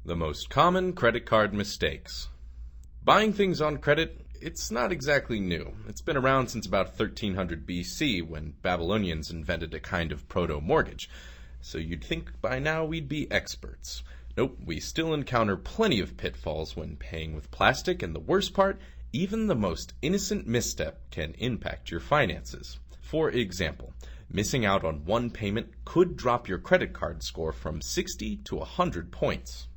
The most common credit card mistakes. Buying things on credit, it's not exactly new. It's been around since about 1300 BC when Babylonians invented a kind of proto-mortgage. So you'd think by now we'd be experts. Nope, we still encounter plenty of pitfalls when paying with plastic, and the worst part, even the most innocent misstep can impact your finances. For example, missing out on one payment could drop your credit card score from 60 to 100 points.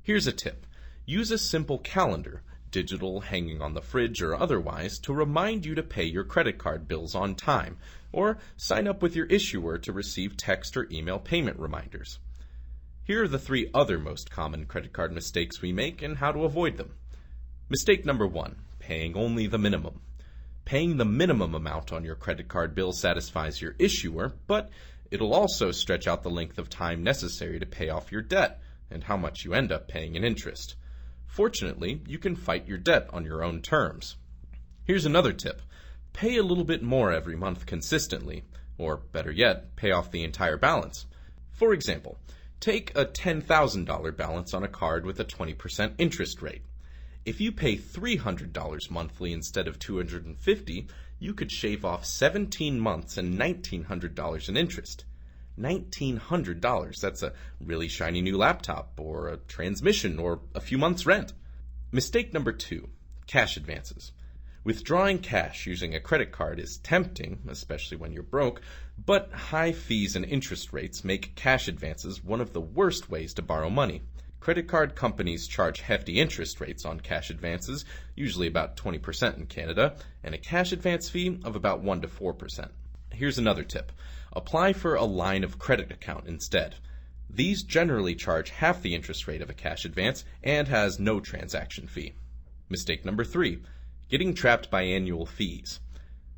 Here's a tip. Use a simple calendar, digital, hanging on the fridge, or otherwise, to remind you to pay your credit card bills on time, or sign up with your issuer to receive text or email payment reminders. Here are the 3 other most common credit card mistakes we make and how to avoid them. Mistake number 1, paying only the minimum. Paying the minimum amount on your credit card bill satisfies your issuer, but it'll also stretch out the length of time necessary to pay off your debt, and how much you end up paying in interest. Fortunately, you can fight your debt on your own terms. Here's another tip. Pay a little bit more every month consistently, or better yet, pay off the entire balance. For example, take a $10,000 balance on a card with a 20% interest rate. If you pay $300 monthly instead of $250, you could shave off 17 months and $1,900 in interest. $1,900, that's a really shiny new laptop, or a transmission, or a few months' rent. Mistake number 2, cash advances. Withdrawing cash using a credit card is tempting, especially when you're broke, but high fees and interest rates make cash advances one of the worst ways to borrow money. Credit card companies charge hefty interest rates on cash advances, usually about 20% in Canada, and a cash advance fee of about 1 to 4%. Here's another tip. Apply for a line of credit account instead. These generally charge half the interest rate of a cash advance and has no transaction fee. Mistake number 3, getting trapped by annual fees.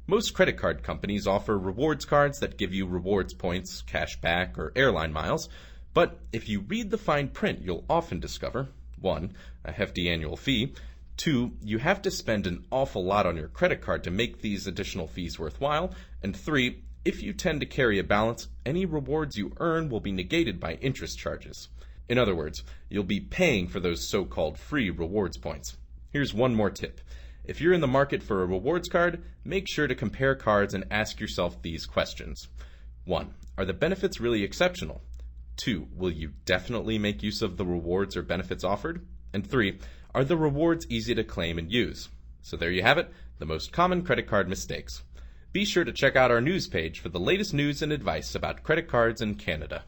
Most credit card companies offer rewards cards that give you rewards points, cash back, or airline miles, but if you read the fine print, you'll often discover 1, a hefty annual fee, 2, you have to spend an awful lot on your credit card to make these additional fees worthwhile, and 3, if you tend to carry a balance, any rewards you earn will be negated by interest charges. In other words, you'll be paying for those so-called free rewards points. Here's one more tip. If you're in the market for a rewards card, make sure to compare cards and ask yourself these questions. 1, are the benefits really exceptional? 2, will you definitely make use of the rewards or benefits offered? And 3, are the rewards easy to claim and use? So there you have it, the most common credit card mistakes. Be sure to check out our news page for the latest news and advice about credit cards in Canada.